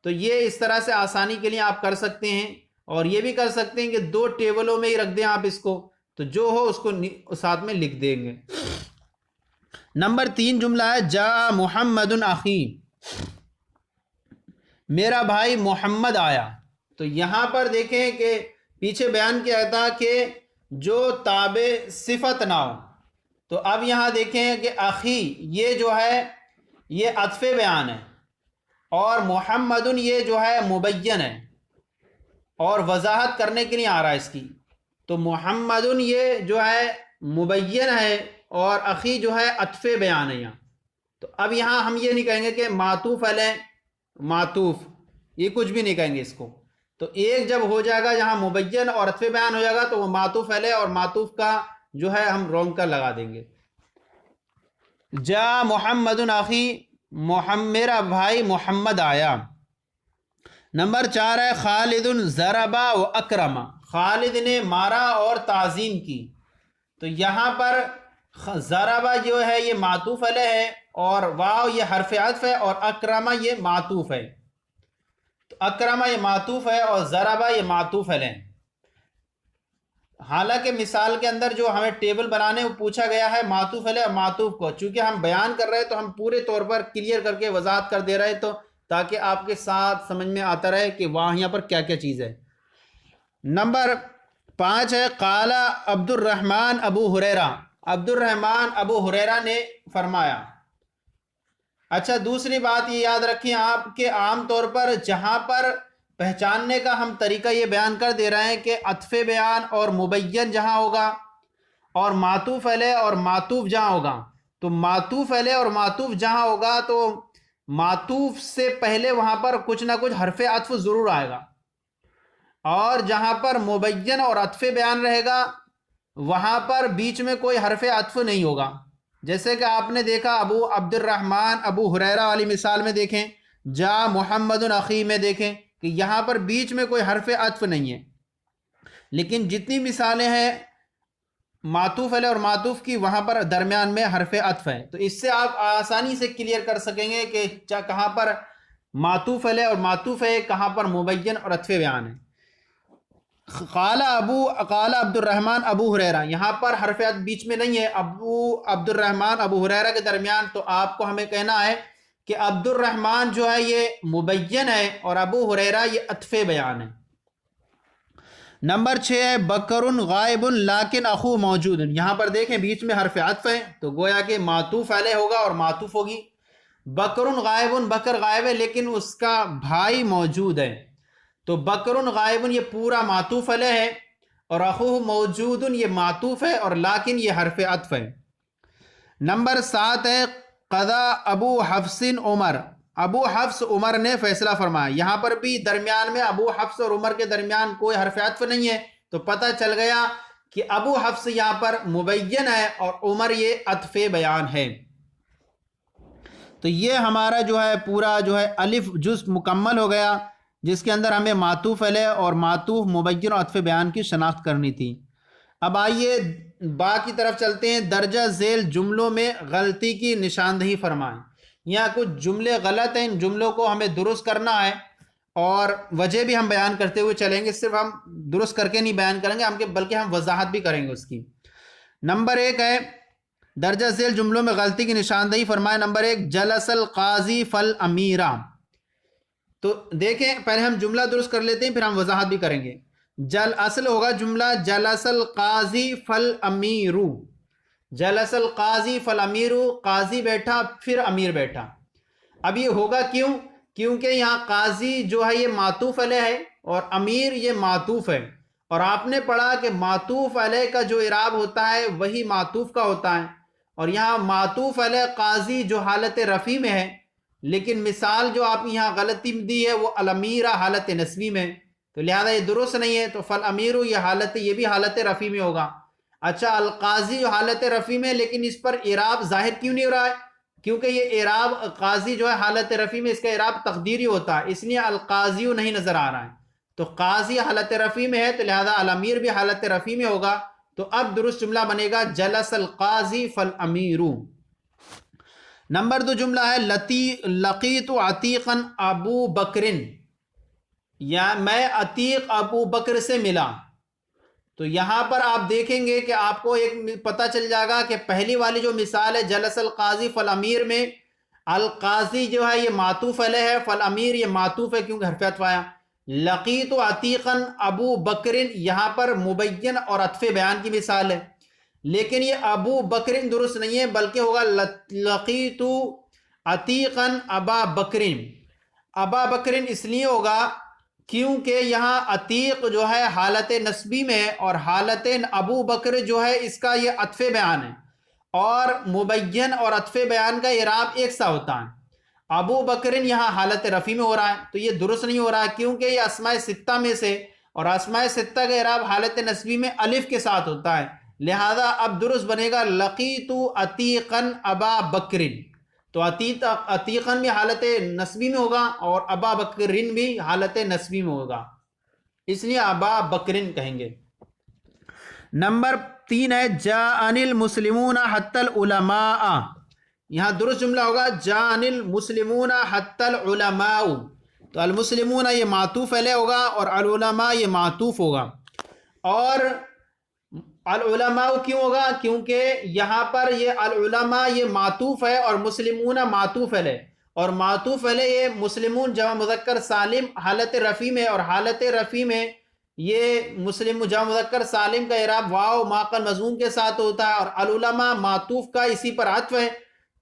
S1: تو یہ اس طرح سے آسانی کے لیے آپ کر سکتے ہیں، اور یہ بھی کر سکتے ہیں کہ 2 ٹیبلوں میں ہی رکھ دیں آپ اس کو، تو جو ہو اس کو ساتھ میں لکھ دیں گے۔ نمبر 3 جملہ ہے جاء محمد اخی، میرا بھائی محمد آیا۔ تو یہاں پر دیکھیں کہ پیچھے بیان کیا تھا کہ جو تابع صفت نہ ہو، تو اب یہاں دیکھیں کہ اخی یہ جو ہے یہ عطف بیان ہے، اور محمد یہ جو ہے مبین ہے، اور وضاحت کرنے کے لیے آ رہا ہے اس کی۔ تو محمد یہ جو ہے مبین ہے اور اخی جو ہے عطف بیان ہے یہاں۔ تو اب یہاں ہم یہ نہیں کہیں گے کہ معطوف علیہ معطوف، یہ کچھ بھی نہیں کہیں گے اس کو۔ تو ایک جب ہو جائے گا جہاں مبین اور عطف بیان ہو جائے گا تو وہ معطوف علیہ اور معطوف کا جو ہے ہم رونگ کا لگا دیں گے۔ جاء محمد اخی، میرا بھائی محمد آیا۔ نمبر 4 ہے خالد ضرب و اکرم، خالد نے مارا اور تعظیم کی۔ تو یہاں پر ضرب جو ہے یہ معطوف علیہ ہے، اور واو یہ حرف عطف ہے، اور اکرم یہ معطوف ہے۔ تو اکرم یہ معطوف ہے اور ضرب یہ معطوف علیہ۔ حالانکہ مثال کے اندر جو ہمیں ٹیبل بنانے وہ پوچھا گیا ہے معطوف علیہ اور معطوف کو، چونکہ ہم بیان کر رہے ہیں تو ہم پورے طور پر کلیئر کر کے وضاحت کر دے رہے ہیں، تو تاکہ آپ کے ساتھ سمجھ میں آتا رہے کہ وہاں یہاں پر کیا کیا چیز ہے۔ نمبر 5 ہے قال عبد الرحمن ابو ہریرہ، عبد الرحمن ابو ہریرہ نے فرمایا۔ اچھا، دوسری بات یہ یاد رکھیں آپ کہ عام طور پر جہاں پر پہچاننے کا ہم طریقہ یہ بیان کر دے رہے ہیں کہ عطف بیان اور مبین جہاں ہوگا اور معطوف علیہ اور معطوف جہاں ہوگا، تو معطوف علیہ اور معطوف جہاں ہوگا تو معطوف سے پہلے وہاں پر کچھ نہ کچھ حرف عطف ضرور آئے گا، اور جہاں پر مبین اور عطف بیان رہے گا وہاں پر بیچ میں کوئی حرف عطف نہیں ہوگا۔ جیسے کہ آپ نے دیکھا ابو عبد الرحمن ابو ہریرہ والی مثال میں دیکھیں، جا محمد اخی میں دیکھیں کہ یہاں پر بیچ میں کوئی حرف عطف نہیں ہے، لیکن جتنی مثالیں ہیں معطوف علیہ اور معطوف کی وہاں پر درمیان میں حرف عطف ہے، تو اس سے آپ آسانی سے کلیئر کر سکیں گے کہ کہاں پر معطوف علیہ اور معطوف ہے، کہاں پر مبین اور عطف بیان ہے۔ قال عبد الرحمن ابو ہریرہ، یہاں پر حرف عطف بیچ میں نہیں ہے ابو عبد الرحمن ابو ہریرہ کے درمیان، تو آپ کو ہمیں کہنا ہے کہ عبد الرحمن جو ہے یہ مبین ہے اور ابو ہریرہ یہ عطف بیان ہے۔ نمبر 6 ہے بکر غائب لیکن اخو موجود، یہاں پر دیکھیں بیچ میں حرف عطف ہے تو گویا کہ معطوف علیہ ہوگا اور معطوف ہوگی۔ بکر غائب، بکر غائب ہے لیکن اس کا بھائی موجود ہے، تو بکر غائب یہ پورا معطوف علیہ ہے اور اخوہ موجود یہ معطوف ہے اور لیکن یہ حرف عطف ہے۔ نمبر 7 ہے قضا ابو حفص عمر، ابو حفص عمر نے فیصلہ فرمایا، یہاں پر بھی درمیان میں ابو حفص اور عمر کے درمیان کوئی حرف عطف نہیں ہے، تو پتہ چل گیا کہ ابو حفص یہاں پر مبین ہے اور عمر یہ عطف بیان ہے۔ تو یہ ہمارا جو ہے پورا جو ہے الف جز مکمل ہو گیا، جس کے اندر ہمیں معطوف علیہ اور معطوف مبین اور عطف بیان کی شناخت کرنی تھی۔ اب آئیے با کی طرف چلتے ہیں، درجہ ذیل جملوں میں غلطی کی نشاندہی فرمائیں۔ یہاں کچھ جملے غلط ہیں، ان جملوں کو ہمیں درست کرنا ہے اور وجہ بھی ہم بیان کرتے ہوئے چلیں گے، صرف ہم درست کر کے نہیں بیان کریں گے بلکہ ہم وضاحت بھی کریں گے اس کی۔ نمبر 1 ہے درجہ ذیل جملوں میں غلطی کی نشاندہی فرمائے۔ نمبر 1 جلس القاضی فالامیرہ، تو دیکھیں پہلے ہم جملہ درست کر لیتے ہیں پھر ہم وضاحت بھی کریں گے۔ اصل ہوگا جملہ جلس القاضی فالامیر، جلس القاضی فالامیر، قاضی بیٹھا پھر امیر بیٹھا۔ اب یہ ہوگا کیوں؟ کیونکہ یہاں قاضی جو ہے یہ معطوف علیہ ہے اور امیر یہ معطوف ہے، اور آپ نے پڑھا کہ معطوف علیہ کا جو اعراب ہوتا ہے وہی معطوف کا ہوتا ہے، اور یہاں معطوف علیہ قاضی جو حالت رفع میں ہے، لیکن مثال جو آپ یہاں غلطی دی ہے وہ الامیرہ حالت نصبی میں، تو لہذا یہ درست نہیں ہے، تو فالامیر یہ بھی حالت رفع میں ہوگا۔ اچھا، القاضی جو حالت رفع میں، لیکن اس پر اعراب ظاہر کیوں نہیں ہو رہا ہے؟ کیونکہ یہ اعراب قاضی جو ہے حالت رفع میں، اس کا اعراب تقدیری ہوتا ہے، اس لیے القاضی نہیں نظر آ رہا ہے، تو قاضی حالت رفع میں ہے تو لہذا الامیر بھی حالت رفع میں ہوگا، تو اب درست جملہ بنے گا جلس القاضی فالامیر۔ نمبر 2 جملہ ہے لقیت عتیقا ابو بکرن، یا میں عتیق ابو بکر سے ملا، تو یہاں پر آپ دیکھیں گے کہ آپ کو ایک پتہ چل جائے گا کہ پہلی والی جو مثال ہے جلس القاضی فالامیر میں القاضی جو ہے یہ معطوف علیہ ہے، فالامیر یہ معطوف ہے کیونکہ حرف عطف آیا۔ لقیت عتیقا ابو بکرن یہاں پر مبین اور عطف بیان کی مثال ہے، لیکن یہ ابو بکرن درست نہیں ہے بلکہ ہوگا لقیت عتیقا ابا بکرن۔ ابا بکرن اس لیے ہوگا کیونکہ یہاں عتیق جو ہے حالت نسبی میں ہے اور حالت ابو بکر جو ہے اس کا یہ عطف بیان ہے، اور مبین اور عطف بیان کا اعراب ایک سا ہوتا ہے۔ ابو بکرن یہاں حالت رفع میں ہو رہا ہے تو یہ درست نہیں ہو رہا ہے کیونکہ یہ اسماء ستہ میں سے، اور اسماء ستہ کا اعراب حالت نسبی میں الف کے ساتھ ہوتا ہے، لہذا اب درست بنے گا لقیت عتیقا ابا بکرن، تو عتیقاً بھی حالت نسبی میں ہوگا اور ابا بکرن بھی حالت نسبی میں ہوگا، اس لیے ابا بکرن کہیں گے۔ نمبر 3 ہے جاءن المسلمون حتی العلماء، یہاں درست جملہ ہوگا جاءن المسلمون حتی العلماء، تو المسلمون یہ معطوف علیہ ہوگا اور العلماء یہ معطوف ہوگا، اور العلماء کیوں ہوگا؟ کیونکہ یہاں پر یہ العلماء یہ معطوف ہے اور مسلمون معطوف ہے، اور معطوف ہے یہ مسلمون جمع مذکر سالم حالت رفع میں، اور حالت رفع میں یہ مسلم جمع مذکر سالم کا اعراب واو ماقل مضموم کے ساتھ ہوتا ہے، اور العلماء معطوف کا اسی پر عطف ہے،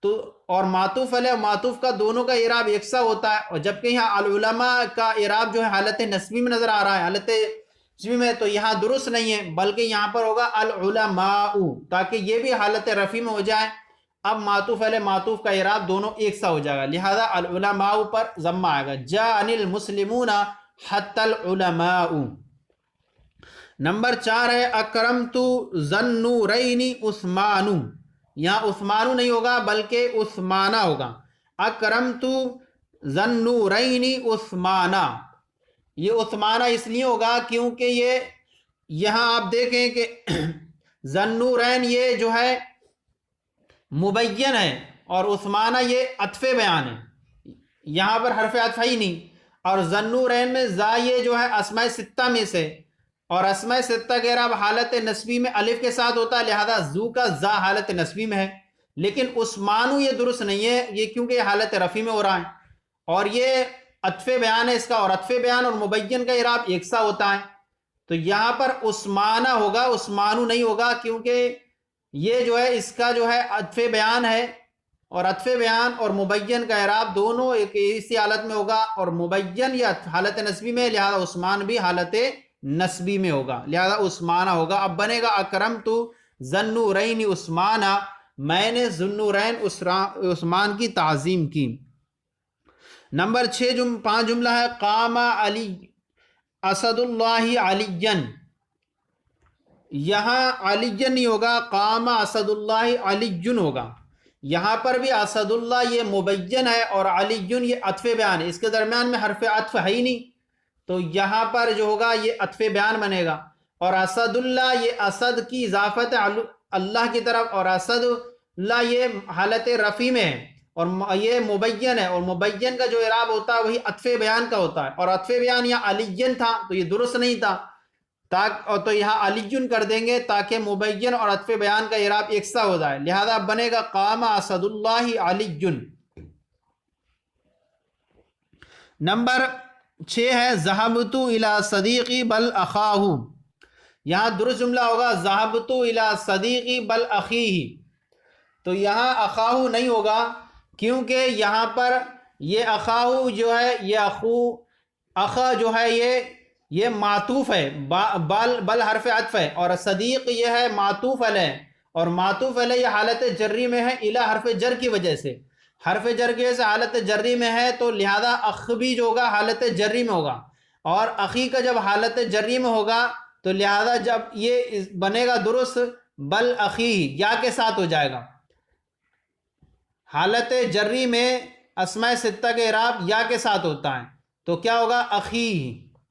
S1: تو اور معطوف علیہ اور معطوف کا دونوں کا اعراب یکساں ہوتا ہے، اور جبکہ یہاں العلماء کا اعراب جو ہے حالت نصبی میں نظر آ رہا ہے، حالت نصبی میں، تو یہاں درست نہیں ہے، بلکہ یہاں پر ہوگا العلماء، تاکہ یہ بھی حالت رفع میں ہو جائے۔ اب معطوف علیہ معطوف کا اعراب دونوں ایک سا ہو جائے گا، لہذا العلماء پر ضمہ آئے گا، جاءنی المسلمون حتی العلماء۔ نمبر 4 ہے اکرمت ذی-النورین عثمان، یہاں عثمان نہیں ہوگا بلکہ عثمانہ ہوگا، اکرمت ذی-النورین عثمانہ، یہ عثمانہ اس لیے ہوگا کیونکہ یہ یہاں آپ دیکھیں کہ ذی-النورین یہ جو ہے مبین ہے، اور عثمانہ یہ عطف بیان ہے، یہاں پر حرف عطف ہی نہیں، اور ذی-النورین میں ذا یہ جو ہے اسماء ستہ میں سے، اور اسماء ستہ کے اعراب حالت نصبی میں الف کے ساتھ ہوتا ہے، لہذا ذو کا ذا حالت نصبی میں ہے، لیکن عثمانو یہ درست نہیں ہے، یہ کیونکہ یہ حالت رفع میں ہو رہا ہے، اور یہ عطف بیان ہے اس کا، اور عطف بیان اور مبین کا اعراب ایک سا ہوتا ہے، تو یہاں پر عثمانہ ہوگا، عثمانو نہیں ہوگا، کیونکہ یہ جو ہے اس کا جو ہے عطف بیان ہے، اور عطف بیان اور مبین کا اعراب دونوں ایک اسی حالت میں ہوگا، اور مبین یا حالت نصبی میں، لہذا عثمان بھی حالت نصبی میں ہوگا، لہذا عثمانہ ہوگا۔ اب بنے گا اکرمت ذی-النورین عثمانہ، میں نے ذی-النورین عثمان کی تعظیم کی۔ نمبر 5 جملہ ہے قام علی اسد اللہ علیًا، یہاں علیًا نہیں ہوگا، قام اسد اللہ علیً ہوگا، یہاں پر بھی اسد اللہ یہ مبین ہے اور علیً یہ عطف بیان ہے، اس کے درمیان میں حرف عطف ہے ہی نہیں، تو یہاں پر جو ہوگا یہ عطف بیان بنے گا، اور اسد اللہ یہ اسد کی اضافت اللہ کی طرف، اور اسد اللہ یہ حالت رفع میں ہے، اور یہ مبین ہے، اور مبین کا جو اعراب ہوتا ہے وہی عطف بیان کا ہوتا ہے، اور عطف بیان یہاں علیًا تھا تو یہ درست نہیں تھا، تو یہاں علیًا کر دیں گے تاکہ مبین اور عطف بیان کا اعراب ایک سا ہو جائے، لہذا بنے گا قام اسد اللہ علیً۔ نمبر 6 ہے ذهبت الى صدیقی بل اخاہ، یہاں درست جملہ ہوگا ذهبت الى صدیقی بل اخیہ، تو یہاں اخاہ نہیں ہوگا کیونکہ یہاں پر یہ اخاہ جو ہے یہ اخا جو ہے یہ معطوف ہے، بل حرف عطف ہے، اور صدیق یہ ہے معطوف علیہ، اور معطوف علیہ یہ حالت جری میں ہے الہ حرف جر کی وجہ سے، حرف جر کی وجہ سے حالت جری میں ہے، تو لہذا اخ بھی جو ہوگا حالت جری میں ہوگا، اور اخی کا جب حالت جری میں ہوگا تو لہذا جب یہ بنے گا درست بل اخی یا کے ساتھ ہو جائے گا، حالت جری میں اسماء ستہ کے اعراب یا کے ساتھ ہوتا ہے، تو کیا ہوگا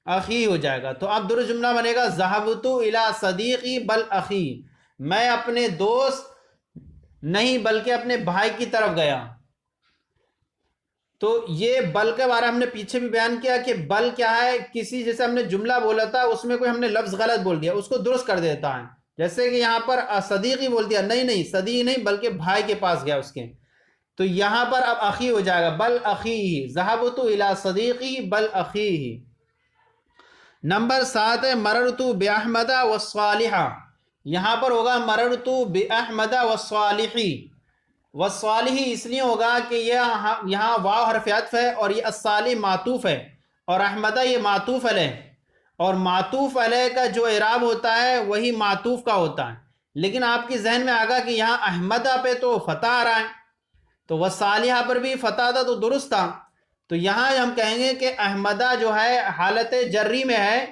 S1: اخی ہو جائے گا، تو اب درست جملہ بنے گا ذهبت الى صدیقی بل اخی، میں اپنے دوست نہیں بلکہ اپنے بھائی کی طرف گیا، تو یہ بل کے بارے ہم نے پیچھے بھی بیان کیا کہ بل کیا ہے، کسی جیسے ہم نے جملہ بولا تھا اس میں کوئی ہم نے لفظ غلط بول دیا اس کو درست کر دیتا ہے، جیسے کہ یہاں پر صدیقی بول دیا، نہیں صدیق نہیں بلکہ بھائی کے پاس گیا اس کے، تو یہاں پر اب اخی ہو جائے گا بل اخیہ، ذهبت الى صدیقی بل اخیہ۔ نمبر 7 ہے مررت باحمد والصالح، یہاں پر ہوگا مررت باحمد والصالح، والصالح اس لیے ہوگا کہ یہاں واو حرف عطف ہے، اور یہ الصالح معطوف ہے، اور احمدہ یہ معطوف علیہ، اور معطوف علیہ کا جو اعراب ہوتا ہے وہی معطوف کا ہوتا ہے، لیکن آپ کی ذہن میں آگا کہ یہاں احمدہ پہ تو فتح آ رہا ہے، تو والصالحہ پر بھی فتح تھا تو درست تھا، تو یہاں ہم کہیں گے کہ احمدہ جو ہے حالت جری میں ہے،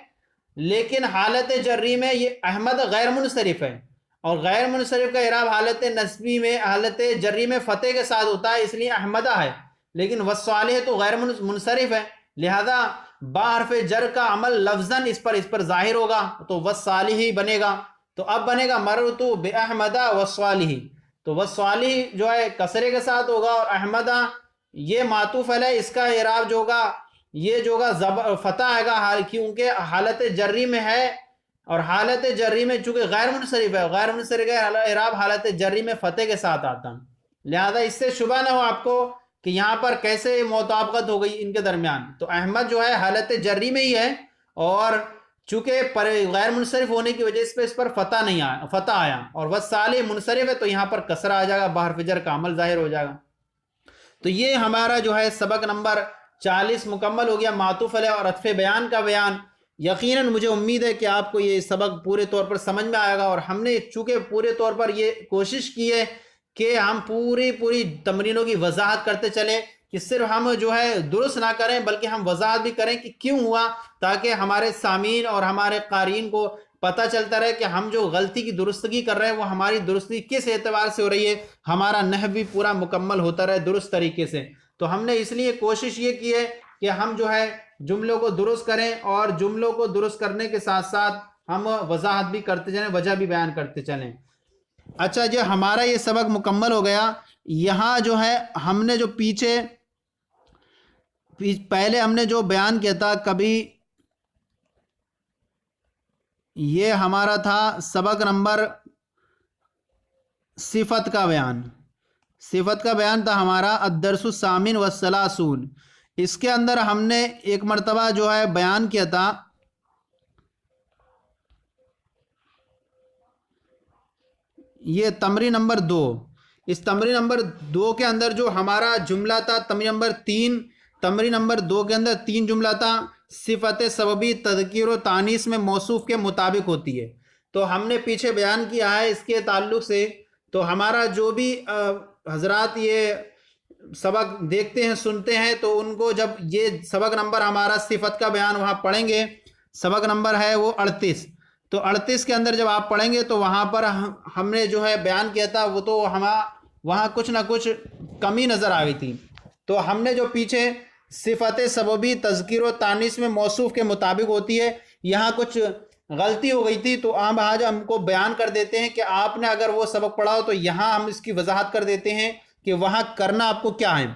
S1: لیکن حالت جری میں یہ احمد غیر منصرف ہے، اور غیر منصرف کا اعراب حالت نصبی میں حالت جری میں فتح کے ساتھ ہوتا ہے، اس لیے احمدہ ہے، لیکن والصالح تو غیر منصرف ہے، لہذا با حرف جر کا عمل لفظاً اس پر ظاہر ہوگا، تو والصالح ہی بنے گا، تو اب بنے گا مررت باحمد والصالح، تو والصالح جو ہے کسرے کے ساتھ ہوگا، اور احمدہ یہ معطوف علیہ اس کا اعراب جو ہوگا یہ جو ہوگا فتح آئے گا، کیونکہ حالت جری میں ہے، اور حالت جری میں چونکہ غیر منصرف ہے، غیر منصرف کا اعراب حالت جری میں فتح کے ساتھ آتا، لہذا اس سے شبہ نہ ہو آپ کو کہ یہاں پر کیسے مطابقت ہو گئی ان کے درمیان. تو احمد جو ہے حالت جری میں ہی ہے، اور چونکہ غیر منصرف ہونے کی وجہ سے اس پر فتح آیا، اور والصالح منصرف ہے تو یہاں پر کسرہ آ جائے گا، بحرف جر کا عمل ظاہر ہو جائے گا. تو یہ ہمارا جو ہے سبق نمبر 40 مکمل ہو گیا، معطوف علیہ اور عطف بیان کا بیان. یقیناً مجھے امید ہے کہ آپ کو یہ سبق پورے طور پر سمجھ میں آئے گا، اور ہم نے چونکہ پورے طور پر یہ کوشش کی ہے کہ ہم پوری تمرینوں کی وضاحت کرتے چلیں، کہ صرف ہم جو ہے درست نہ کریں بلکہ ہم وضاحت بھی کریں کہ کیوں ہوا، تاکہ ہمارے سامعین اور ہمارے قارئین کو پتہ چلتا رہے کہ ہم جو غلطی کی درستگی کر رہے ہیں وہ ہماری درستگی کس اعتبار سے ہو رہی ہے، ہمارا نحو بھی پورا مکمل ہوتا رہے درست طریقے سے. تو ہم نے اس لیے کوشش یہ کی ہے کہ ہم جو ہے جملوں کو درست کریں، اور جملوں کو درست کرنے کے ساتھ ساتھ ہم وضاحت بھی کرتے چلیں، وجہ بھی بیان کرتے چلیں. اچھا جو ہمارا یہ سبق مکمل ہو گیا. یہاں جو ہے ہم نے جو پہلے ہم نے جو بیان کیا تھا، کبھی یہ ہمارا تھا سبق نمبر صفت کا بیان. صفت کا بیان تھا ہمارا الدرس الثامن والثلاثون. اس کے اندر ہم نے ایک مرتبہ جو ہے بیان کیا تھا یہ تمرین نمبر 2. اس تمرین نمبر 2 کے اندر جو ہمارا جملہ تھا تمرین نمبر 3، تمرین نمبر 2 کے اندر 3 جملہ تھا، صفت سببی تذکیر و تانیث میں موصوف کے مطابق ہوتی ہے. تو ہم نے پیچھے بیان کیا ہے اس کے تعلق سے. تو ہمارا جو بھی حضرات یہ سبق دیکھتے ہیں سنتے ہیں، تو ان کو جب یہ سبق نمبر ہمارا صفت کا بیان وہاں پڑھیں گے، سبق نمبر ہے وہ 38. تو 38 کے اندر جب آپ پڑھیں گے تو وہاں پر ہم نے جو ہے بیان کیا تھا وہ تو وہاں کچھ نہ کچھ کمی نظر آ گئی تھی. تو ہم نے جو پیچھے صفت سببی تذکیر و تانیث میں موصوف کے مطابق ہوتی ہے، یہاں کچھ غلطی ہو گئی تھی. تو آج ہم کو بیان کر دیتے ہیں کہ آپ نے اگر وہ سبق پڑھا ہو تو یہاں ہم اس کی وضاحت کر دیتے ہیں کہ وہاں کرنا آپ کو کیا ہے.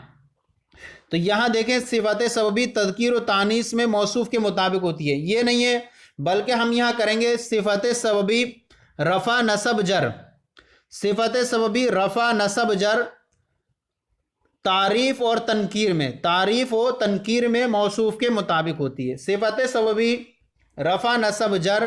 S1: تو یہاں دیکھیں صفت سببی تذکیر و تانیث میں موصوف کے مطابق ہوتی ہے، یہ نہیں ہے، بلکہ ہم یہاں کریں گے صفت سببی رفع نصب جر. صفت سببی رفع نصب جر تعریف اور تنکیر میں موصوف کے مطابق ہوتی ہے. صفت سببی رفع نصب جر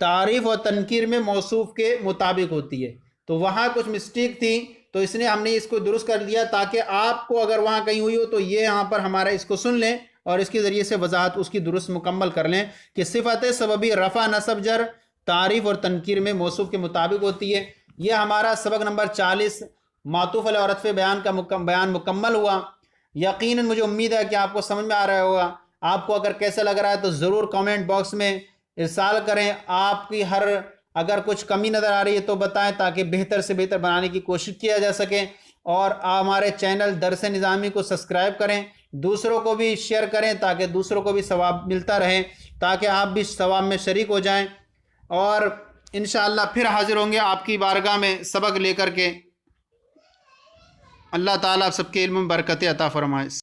S1: تعریف اور تنکیر میں موصوف کے مطابق ہوتی ہے. تو وہاں کچھ مسٹیک تھی، تو اس نے ہم نے اس کو درست کر دیا تاکہ آپ کو اگر وہاں کہیں ہوئی ہو تو یہ یہاں پر ہمارا اس کو سن لیں اور اس کے ذریعے سے وضاحت اس کی درست مکمل کر لیں کہ صفت سببی رفع نصب جر تعریف اور تنکیر میں موصوف کے مطابق ہوتی ہے. یہ ہمارا سبق نمبر 40 معطوف علیہ اور عطف بیان کا بیان مکمل ہوا. یقیناً مجھے امید ہے کہ آپ کو سمجھ میں آ رہا ہوگا. آپ کو اگر کیسا لگ رہا ہے تو ضرور کامنٹ باکس میں ارسال کریں. آپ کی اگر کچھ کمی نظر آ رہی ہے تو بتائیں تاکہ بہتر سے بہتر بنانے کی کوشش کیا جا سکے. اور ہمارے چینل درس نظامی کو سبسکرائب کریں، دوسروں کو بھی شیئر کریں تاکہ دوسروں کو بھی ثواب ملتا رہے، تاکہ آپ بھی ثواب میں شریک ہو جائیں. اور انشاءاللہ پھر حاضر ہوں گے آپ کی بارگاہ میں سبق لے کر کے. اللہ تعالیٰ آپ سب کے علم میں برکت عطا فرمائے.